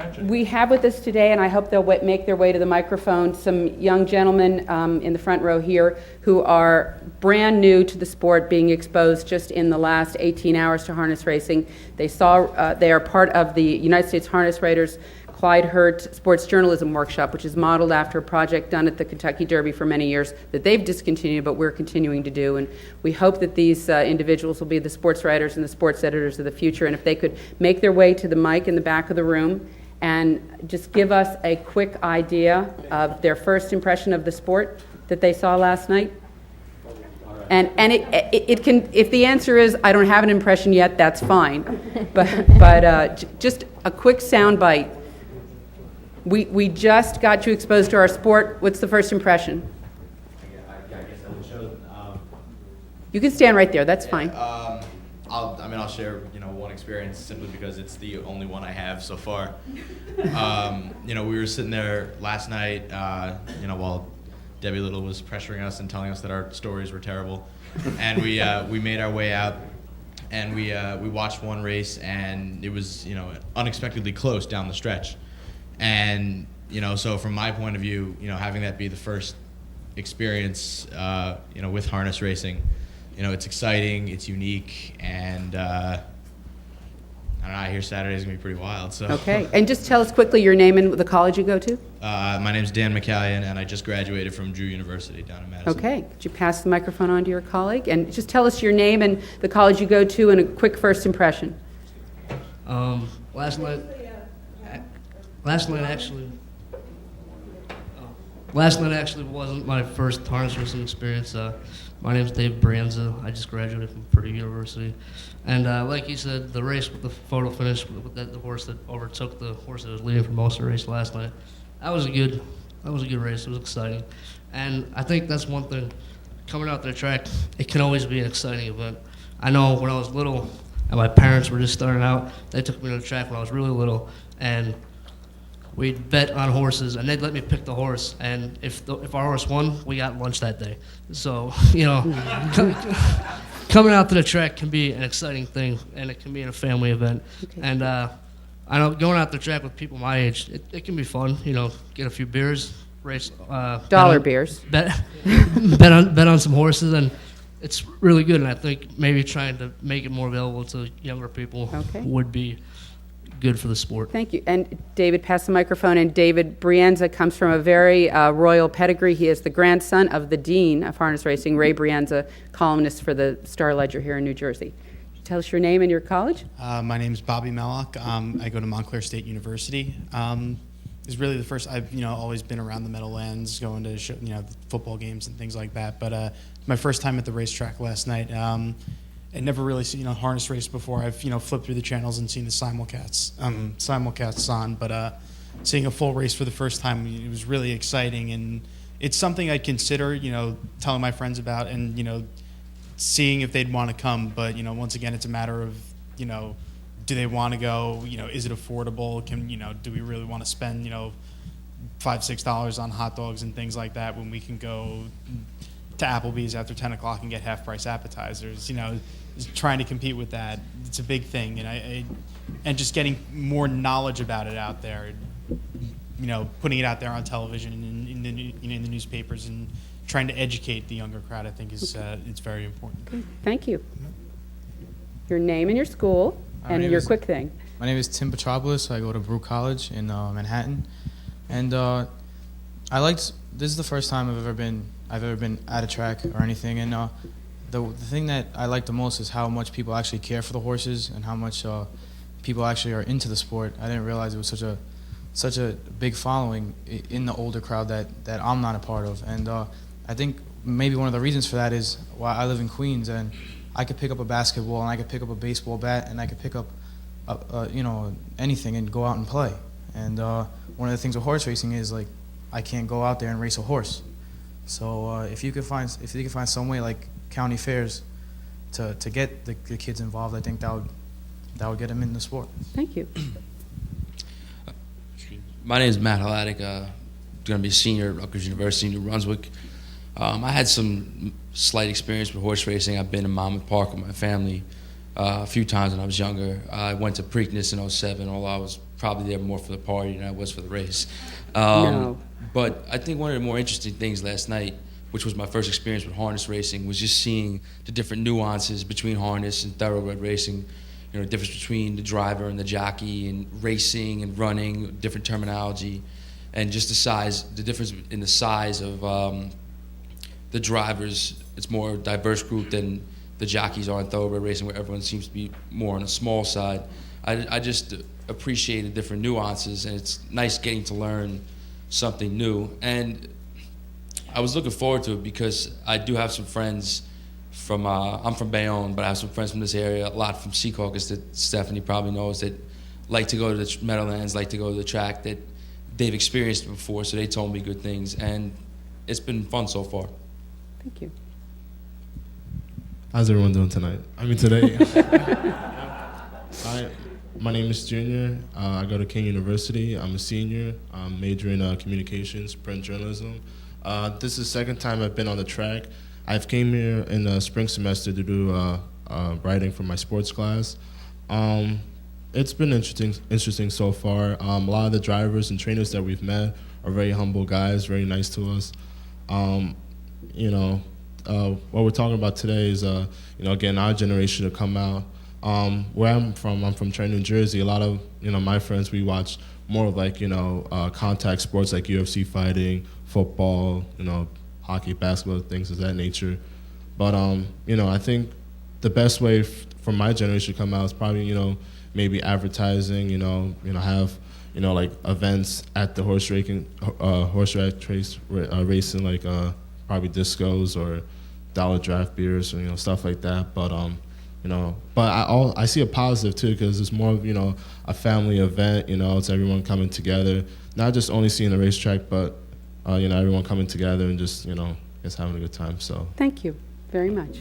catch it. We have with us today, and I hope they'll make their way to the microphone, some young gentlemen in the front row here who are brand new to the sport, being exposed just in the last 18 hours to harness racing. They are part of the United States Harness Raiders Clyde Hurt Sports Journalism Workshop, which is modeled after a project done at the Kentucky Derby for many years that they've discontinued, but we're continuing to do. And we hope that these individuals will be the sports writers and the sports editors of the future. And if they could make their way to the mic in the back of the room and just give us a quick idea of their first impression of the sport that they saw last night. And it can, if the answer is, I don't have an impression yet, that's fine. But just a quick sound bite. We just got you exposed to our sport. What's the first impression? I guess I would show. You can stand right there. That's fine. I'll share one experience simply because it's the only one I have so far. We were sitting there last night, while Debbie Little was pressuring us and telling us that our stories were terrible, and we made our way out, and we watched one race, and it was unexpectedly close down the stretch. And, so from my point of view, having that be the first experience, with harness racing, it's exciting, it's unique, and I don't know, I hear Saturday's going to be pretty wild. So. Okay. And just tell us quickly your name and the college you go to. My name's Dan McCallion, and I just graduated from Drew University down in Madison. Okay. Could you pass the microphone on to your colleague? And just tell us your name and the college you go to and a quick first impression. Last night actually wasn't my first harness racing experience. My name's Dave Brianza. I just graduated from Purdue University. And like you said, the race with the photo finish with the horse that overtook the horse that was leading for most of the race last night, that was a good race. It was exciting. And I think that's one thing. Coming out to the track, it can always be an exciting event. I know when I was little and my parents were just starting out, they took me to the track when I was really little, and we'd bet on horses, and they'd let me pick the horse. And if our horse won, we got lunch that day. So, coming out to the track can be an exciting thing, and it can be in a family event. Okay. And I know going out to the track with people my age, it can be fun. Get a few beers, race. Beers. Bet on some horses, and it's really good. And I think maybe trying to make it more available to younger people would be good for the sport. Thank you. And David, pass the microphone. And David Brianza comes from a very royal pedigree. He is the grandson of the dean of harness racing, Ray Brianza, columnist for the Star Ledger here in New Jersey. Tell us your name and your college. My name is Bobby Mellock. I go to Montclair State University. It's really the first. I've always been around the Meadowlands, going to the football games and things like that. But my first time at the racetrack last night. I'd never really seen a harness race before. I've flipped through the channels and seen the simulcasts on, but seeing a full race for the first time, it was really exciting, and it's something I'd consider telling my friends about and seeing if they'd want to come. But once again, it's a matter of do they want to go? Is it affordable? Do we really want to spend $5-6 on hot dogs and things like that when we can go to Applebee's after 10 o'clock and get half-price appetizers? Trying to compete with that, it's a big thing, and just getting more knowledge about it out there, putting it out there on television and in the newspapers, and trying to educate the younger crowd, I think is it's very important. Okay. Thank you. Your name and your school, and your quick thing. My name is Tim Petropoulos. I go to Brew College in Manhattan, and this is the first time I've ever been at a track or anything, and the thing that I like the most is how much people actually care for the horses and how much people actually are into the sport. I didn't realize it was such a big following in the older crowd that I'm not a part of, and I think maybe one of the reasons for that is I live in Queens, and I could pick up a basketball and I could pick up a baseball bat and I could pick up anything and go out and play. And one of the things with horse racing is I can't go out there and race a horse. So if you could find some way like county fairs to get the kids involved, I think that would get them in the sport. Thank you. My name is Matt Hladek. I'm going to be a senior at Rutgers University, New Brunswick. I had some slight experience with horse racing. I've been in Monmouth Park with my family a few times when I was younger. I went to Preakness in '07, although I was probably there more for the party than I was for the race. No. But I think one of the more interesting things last night, which was my first experience with harness racing, was just seeing the different nuances between harness and thoroughbred racing. You know, the difference between the driver and the jockey, and racing and running, different terminology, and just the difference in the size of the drivers. It's more a diverse group than the jockeys are in thoroughbred racing, where everyone seems to be more on the small side. I just appreciate the different nuances, and it's nice getting to learn something new. And I was looking forward to it because I do have some friends from, I'm from Bayonne, but I have some friends from this area, a lot from Secaucus that Stephanie probably knows, that like to go to the Meadowlands, like to go to the track, that they've experienced it before, so they told me good things, and it's been fun so far. Thank you. How's everyone doing tonight? I mean, today. My name is Junior. I go to King University. I'm a senior. I'm majoring in communications, print journalism. This is the second time I've been on the track. I've came here in the spring semester to do writing for my sports class. It's been interesting so far. A lot of the drivers and trainers that we've met are very humble guys, very nice to us. What we're talking about today is, again, our generation to come out. Where I'm from Trenton, New Jersey. A lot of, my friends, we watch more of like, contact sports like UFC fighting, football, hockey, basketball, things of that nature. But, I think the best way for my generation to come out is probably, maybe advertising, have, like events at the horse rack racing, like probably discos or dollar draft beers, or, stuff like that. But, but I see a positive too, because it's more of, a family event, it's everyone coming together, not just only seeing the racetrack, but, everyone coming together and just, just having a good time. So Thank you very much.